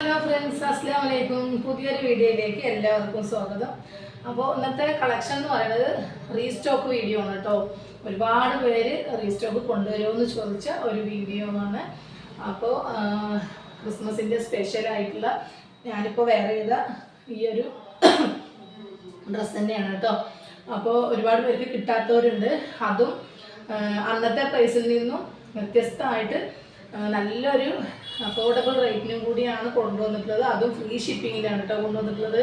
Hello friends, അസ്സലാമു അലൈക്കും. പുതിയൊരു വീഡിയോയിലേക്ക് എല്ലാവർക്കും സ്വാഗതം. അപ്പോൾ ഇന്നത്തെ കളക്ഷൻ എന്ന് പറയുന്നത് റീസ്റ്റോക്ക് വീഡിയോ ആണ് കേട്ടോ. ഒരുപാട് പേര് റീസ്റ്റോക്ക് കൊണ്ടുവരുമെന്ന് ചോദിച്ച ഒരു വീഡിയോ ആണ്. അപ്പോൾ ക്രിസ്മസിൻ്റെ സ്പെഷ്യലായിട്ടുള്ള ഞാനിപ്പോൾ വെയർ ചെയ്ത ഈ ഒരു ഡ്രസ്സ് തന്നെയാണ് കേട്ടോ. അപ്പോൾ ഒരുപാട് പേർക്ക് കിട്ടാത്തവരുണ്ട്. അതും അന്നത്തെ പ്രൈസിൽ നിന്നും വ്യത്യസ്തമായിട്ട് നല്ലൊരു അഫോർഡബിൾ റേറ്റിനും കൂടിയാണ് കൊണ്ടുവന്നിട്ടുള്ളത്. അതും ഫ്രീ ഷിപ്പിങ്ങിലാണ് കേട്ടോ കൊണ്ടുവന്നിട്ടുള്ളത്.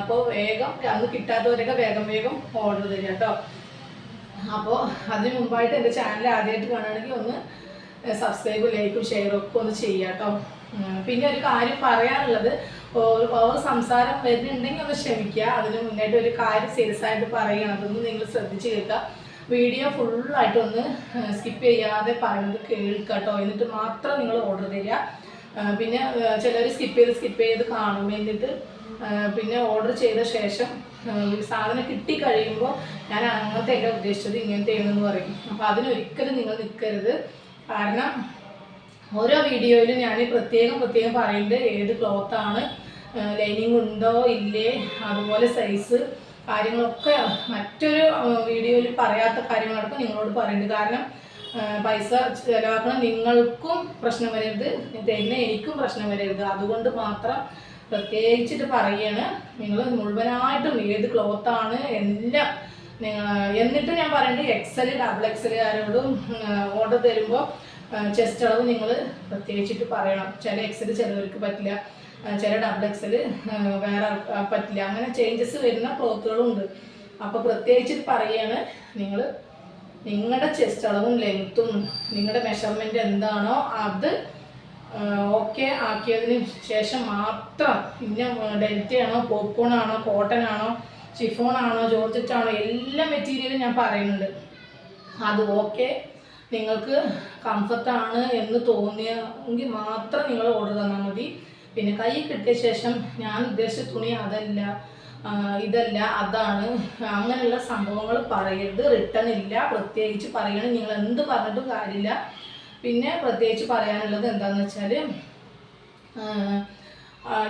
അപ്പോൾ വേഗം അന്ന് കിട്ടാത്തവരൊക്കെ വേഗം ഓർഡർ തരിക കേട്ടോ. അപ്പോൾ അതിന് മുമ്പായിട്ട് എൻ്റെ ചാനൽ ആദ്യമായിട്ട് കാണുകയാണെങ്കിൽ ഒന്ന് സബ്സ്ക്രൈബും ലൈക്കും ഷെയറും ഒക്കെ ഒന്ന് ചെയ്യുക കേട്ടോ. പിന്നെ ഒരു കാര്യം പറയാനുള്ളത്, ഓവർ സംസാരം വരുന്നുണ്ടെങ്കിൽ ഒന്ന് ക്ഷമിക്കുക. അതിന് മുന്നായിട്ട് ഒരു കാര്യം സീരിയസ് ആയിട്ട് പറയുകയാണ്, അതൊന്ന് നിങ്ങൾ ശ്രദ്ധിച്ച് കേൾക്കുക. വീഡിയോ ഫുള്ളായിട്ടൊന്ന് സ്കിപ്പ് ചെയ്യാതെ പറയുന്നത് കേൾക്കുക കേട്ടോ. എന്നിട്ട് മാത്രം നിങ്ങൾ ഓർഡർ തരിക. പിന്നെ ചിലർ സ്കിപ്പ് ചെയ്ത് കാണും. എന്നിട്ട് പിന്നെ ഓർഡർ ചെയ്ത ശേഷം സാധനം കിട്ടിക്കഴിയുമ്പോൾ ഞാൻ അങ്ങനത്തെയൊക്കെ ഉദ്ദേശിച്ചത് ഇങ്ങനത്തെയാണെന്ന് പറയും. അപ്പോൾ അതിനൊരിക്കലും നിങ്ങൾ നിൽക്കരുത്. കാരണം ഓരോ വീഡിയോയിലും ഞാൻ പ്രത്യേകം പറയുന്നത് ഏത് ക്ലോത്താണ്, ലൈനിങ് ഉണ്ടോ ഇല്ലേ, അതുപോലെ സൈസ് കാര്യങ്ങളൊക്കെ മറ്റൊരു വീഡിയോയിൽ പറയാത്ത കാര്യങ്ങളൊക്കെ നിങ്ങളോട് പറയുന്നുണ്ട്. കാരണം പൈസ ചിലവാക്കണം, നിങ്ങൾക്കും പ്രശ്നം വരരുത്, തന്നെ എനിക്കും പ്രശ്നം വരരുത്. അതുകൊണ്ട് മാത്രം പ്രത്യേകിച്ചിട്ട് പറയുകയാണ്. നിങ്ങൾ മുഴുവനായിട്ടും ഏത് ക്ലോത്താണ് എല്ലാം എന്നിട്ട് ഞാൻ പറയുന്നത് XL XXL ആരോടും ഓർഡർ തരുമ്പോൾ ചെസ്റ്റ് അളവ് നിങ്ങൾ പ്രത്യേകിച്ചിട്ട് പറയണം. ചില XL ചിലവർക്ക് പറ്റില്ല, ചില XXL വേറെ പറ്റില്ല. അങ്ങനെ ചേഞ്ചസ് വരുന്ന ക്ലോത്തുകളുണ്ട്. അപ്പോൾ പ്രത്യേകിച്ചിട്ട് പറയുകയാണ്, നിങ്ങൾ നിങ്ങളുടെ ചെസ്റ്റ് അളവും ലെങ്ത്തും നിങ്ങളുടെ മെഷർമെൻറ്റ് എന്താണോ അത് ഓക്കെ ആക്കിയതിന് ശേഷം മാത്രം പിന്നെ ഡെൽറ്റയാണോ, പോപ്കോൺ ആണോ, കോട്ടൺ ആണോ, ഷിഫോൺ ആണോ, ജോർജറ്റ് ആണോ, എല്ലാ മെറ്റീരിയലും ഞാൻ പറയുന്നുണ്ട്. അത് ഓക്കെ നിങ്ങൾക്ക് കംഫർട്ടാണ് എന്ന് തോന്നിയെങ്കിൽ മാത്രം നിങ്ങൾ ഓർഡർ തന്നാൽ മതി. പിന്നെ കൈ കിട്ടിയ ശേഷം ഞാൻ ഉദ്ദേശിച്ച തുണി അതല്ല, ഇതല്ല, അതാണ്, അങ്ങനെയുള്ള സംഭവങ്ങൾ പറയരുത്. റിട്ടേൺ ഇല്ല. പ്രത്യേകിച്ച് പറയണം, നിങ്ങൾ എന്ത് പറഞ്ഞിട്ടും കാര്യമില്ല. പിന്നെ പ്രത്യേകിച്ച് പറയാനുള്ളത് എന്താണെന്ന് വെച്ചാൽ,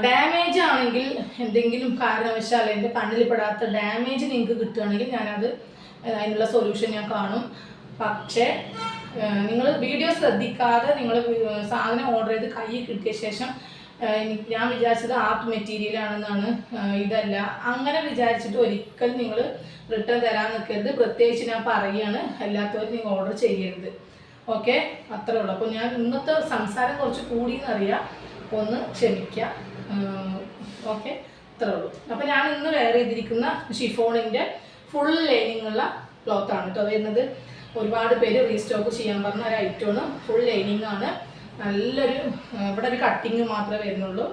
ഡാമേജ് ആണെങ്കിൽ എന്തെങ്കിലും കാരണവശാൽ എൻ്റെ കണ്ണിൽ പെടാത്ത ഡാമേജ് നിങ്ങൾക്ക് കിട്ടുകയാണെങ്കിൽ ഞാനത് അതിനുള്ള സൊല്യൂഷൻ ഞാൻ കാണും. പക്ഷേ നിങ്ങൾ വീഡിയോ ശ്രദ്ധിക്കാതെ നിങ്ങൾ സാധനം ഓർഡർ ചെയ്ത് കൈ കിട്ടിയ ശേഷം ഞാൻ വിചാരിച്ചത് ആർട്ട് മെറ്റീരിയലാണെന്നാണ്, ഇതല്ല, അങ്ങനെ വിചാരിച്ചിട്ട് ഒരിക്കലും നിങ്ങൾ റിട്ടേൺ തരാൻ നിൽക്കരുത്. പ്രത്യേകിച്ച് ഞാൻ പറയുകയാണ്, അല്ലാത്തവർ നിങ്ങൾ ഓർഡർ ചെയ്യരുത്. ഓക്കെ, അത്രേ ഉള്ളൂ. അപ്പോൾ ഞാൻ ഇന്നത്തെ സംസാരം കുറച്ച് കൂടിയെന്നറിയാം, ഒന്ന് ക്ഷമിക്കുക. ഓക്കെ, അത്രേ ഉള്ളൂ. അപ്പോൾ ഞാൻ ഇന്ന് വെയർ ചെയ്തിരിക്കുന്ന ഷിഫോണിൻ്റെ ഫുൾ ലൈനിങ് ഉള്ള ക്ലോത്താണ് കേട്ടോ വരുന്നത്. ഒരുപാട് പേര് റീസ്റ്റോക്ക് ചെയ്യാൻ പറഞ്ഞ ഒരു ഐറ്റമാണ്. ഫുൾ ലൈനിങ് ആണ്. നല്ലൊരു ഇവിടെ ഒരു കട്ടിങ് മാത്രമേ വരുന്നുള്ളൂ,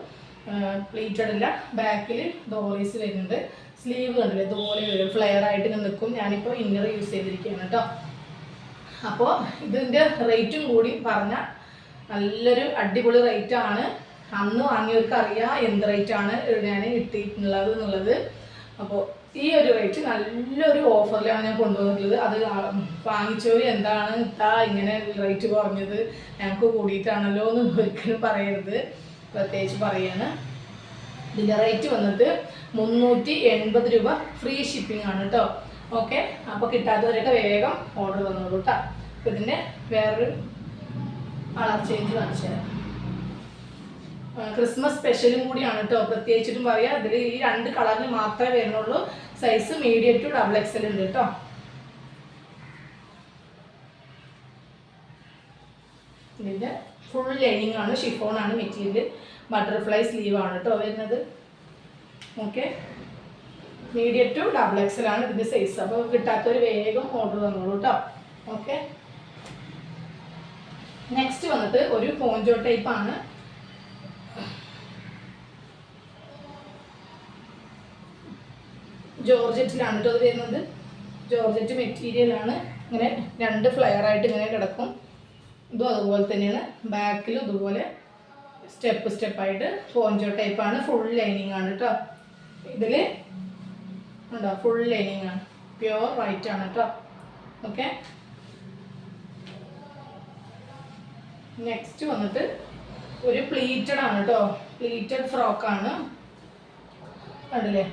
പ്ലീറ്റഡ് ഇല്ല. ബാക്കിൽ ഡോറീസ് വരുന്നുണ്ട്. സ്ലീവ് കണ്ടില്ല, ഇതുപോലെ വരും, ഫ്ലെയർ ആയിട്ട് ഇങ്ങനെ നിൽക്കും. ഞാനിപ്പോൾ ഇന്നർ യൂസ് ചെയ്തിരിക്കുകയാണ് കേട്ടോ. അപ്പോൾ ഇതിൻ്റെ റേറ്റും കൂടി പറഞ്ഞാൽ നല്ലൊരു അടിപൊളി റേറ്റാണ്. അന്ന് വാങ്ങിയവർക്ക് അറിയാം എന്ത് റേറ്റാണ് ഞാൻ കിട്ടിയിട്ടുള്ളത് എന്നുള്ളത്. അപ്പോൾ ഈ ഒരു റേറ്റ് നല്ലൊരു ഓഫറിലാണ് ഞാൻ കൊണ്ടുവന്നിട്ടുള്ളത്. അത് വാങ്ങിച്ചവർ എന്താണ് ഇങ്ങനെ റേറ്റ് കുറഞ്ഞത്, ഞങ്ങൾക്ക് കൂടിയിട്ടാണല്ലോ എന്ന് ഒരിക്കലും പറയരുത്. പ്രത്യേകിച്ച് പറയാണ്. ഇതിൻ്റെ റേറ്റ് വന്നിട്ട് 380 രൂപ ഫ്രീ ഷിപ്പിംഗ് ആണ് കേട്ടോ. ഓക്കെ, അപ്പോൾ കിട്ടാത്തവരൊക്കെ വേഗം ഓർഡർ തന്നോളൂ കേട്ടോ. അപ്പോൾ ഇതിൻ്റെ വേറൊരു കളർ ചേഞ്ച് കാണിച്ചു തരാം. ക്രിസ്മസ് സ്പെഷ്യലും കൂടിയാണ് കേട്ടോ. പ്രത്യേകിച്ചിട്ടും പറയാം, ഇതിൽ ഈ 2 കളറിന് മാത്രമേ വരുന്നുള്ളൂ. സൈസ് മീഡിയം ടു XXL ഉണ്ട് കേട്ടോ. ഇതിൻ്റെ ഫുൾ ലൈനിങ് ആണ്, ഷിഫോൺ ആണ് മെറ്റീരിയൽ, ബട്ടർഫ്ലൈ സ്ലീവ് ആണ് കേട്ടോ വരുന്നത്. ഓക്കെ, മീഡിയം ടു XXL ആണ് ഇതിൻ്റെ സൈസ്. അപ്പോൾ കിട്ടാത്തവർ വേഗം ഓർഡർ തന്നോളൂ കേട്ടോ. ഓക്കെ, നെക്സ്റ്റ് വന്നിട്ട് ഒരു പോഞ്ചോ ടൈപ്പ് ആണ്. ജോർജറ്റിലാണ് കേട്ടോ അത് വരുന്നത്. ജോർജറ്റ് മെറ്റീരിയലാണ്. ഇങ്ങനെ 2 ഫ്ലെയർ ആയിട്ട് ഇങ്ങനെ കിടക്കും. ഇതും അതുപോലെ തന്നെയാണ്. ബാക്കിലും ഇതുപോലെ സ്റ്റെപ്പായിട്ട് പോഞ്ചോ ടൈപ്പാണ്. ഫുൾ ലൈനിങ് ആണ് കേട്ടോ. ഇതിൽ ഉണ്ടോ, ഫുൾ ലൈനിങ് ആണ്, പ്യുവർ വൈറ്റ് ആണ് കേട്ടോ. ഓക്കെ, നെക്സ്റ്റ് വന്നിട്ട് ഒരു പ്ലീറ്റഡ് ആണ് കേട്ടോ, പ്ലീറ്റഡ് ഫ്രോക്കാണ്. കണ്ടില്ലേ,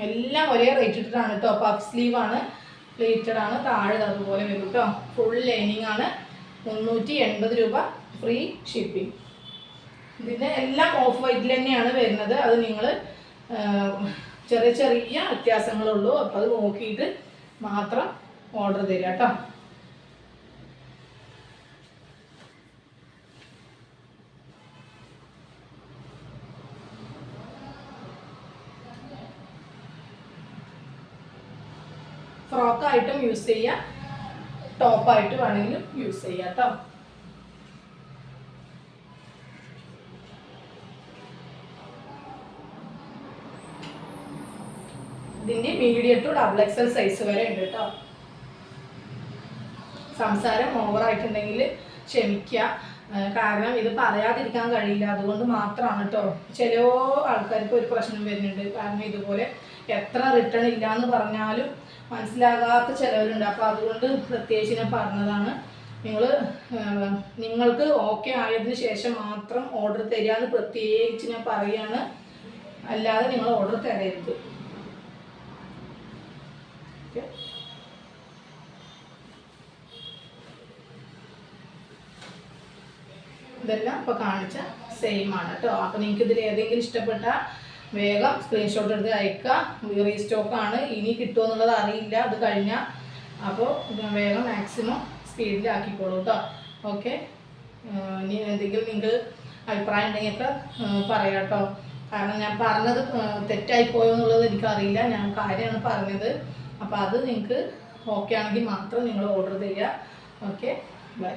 എല്ലാം ഒരേ റേറ്റ് ഇട്ടിട്ടാണ് കേട്ടോ. പഫ് സ്ലീവ് ആണ്, പ്ലീറ്റഡ് ആണ്, താഴെ അതുപോലെ വരും കേട്ടോ. ഫുൾ ലൈനിങ് ആണ്. 380 രൂപ, ഫ്രീ ഷിപ്പിംഗ്. ഇതിൻ്റെ എല്ലാം ഓഫ് വൈറ്റിൽ തന്നെയാണ് വരുന്നത്. അത് നിങ്ങൾ ചെറിയ ചെറിയ വ്യത്യാസങ്ങളുള്ളൂ. അപ്പോൾ അത് നോക്കിയിട്ട് മാത്രം ഓർഡർ തരിക കേട്ടോ. ഫ്രോക്കായിട്ടും യൂസ് ചെയ്യാം, ടോപ്പായിട്ട് വേണമെങ്കിലും യൂസ് ചെയ്യാം കേട്ടോ. ഇതിൻ്റെ മീഡിയം ടു XXL സൈസ് വരെ ഉണ്ട് കേട്ടോ. സംസാരം ഓവറായിട്ടുണ്ടെങ്കിൽ ക്ഷമിക്കുക, കാരണം ഇത് പറയാതിരിക്കാൻ കഴിയില്ല, അതുകൊണ്ട് മാത്രമാണ് കേട്ടോ. ചില ആൾക്കാർക്ക് ഒരു പ്രശ്നം വരുന്നുണ്ട്, കാരണം ഇതുപോലെ എത്ര റിട്ടേൺ ഇല്ല എന്ന് പറഞ്ഞാലും മനസ്സിലാകാത്ത ചിലവരുണ്ട്. അപ്പോൾ അതുകൊണ്ട് പ്രത്യേകിച്ച് ഞാൻ പറഞ്ഞതാണ്. നിങ്ങൾക്ക് ഓക്കെ ആയതിനു ശേഷം മാത്രം ഓർഡർ തരികയെന്ന് പ്രത്യേകിച്ച് ഞാൻ പറയുകയാണ്, അല്ലാതെ നിങ്ങൾ ഓർഡർ തരരുത്. ഇതെല്ലാം ഇപ്പോൾ കാണിച്ച സെയിം ആണ് കേട്ടോ. അപ്പോൾ നിങ്ങൾക്ക് ഇതിൽ ഏതെങ്കിലും ഇഷ്ടപ്പെട്ട വേഗം സ്ക്രീൻഷോട്ട് എടുത്ത് അയക്കുക. റീസ്റ്റോക്കാണ്, ഇനി കിട്ടുമോ എന്നുള്ളത് അറിയില്ല അത് കഴിഞ്ഞാൽ. അപ്പോൾ വേഗം മാക്സിമം സ്പീഡിലാക്കിക്കോളൂ കേട്ടോ. ഓക്കെ, ഇനി എന്തെങ്കിലും നിങ്ങൾക്ക് അഭിപ്രായം ഉണ്ടെങ്കിലൊക്കെ പറയാം കേട്ടോ. കാരണം ഞാൻ പറഞ്ഞത് തെറ്റായിപ്പോയോ എന്നുള്ളത് എനിക്കറിയില്ല, ഞാൻ കാര്യമാണ് പറഞ്ഞത്. അപ്പോൾ അത് നിങ്ങൾക്ക് ഓക്കെ ആണെങ്കിൽ മാത്രം നിങ്ങൾ ഓർഡർ ചെയ്യുക. Okay, by.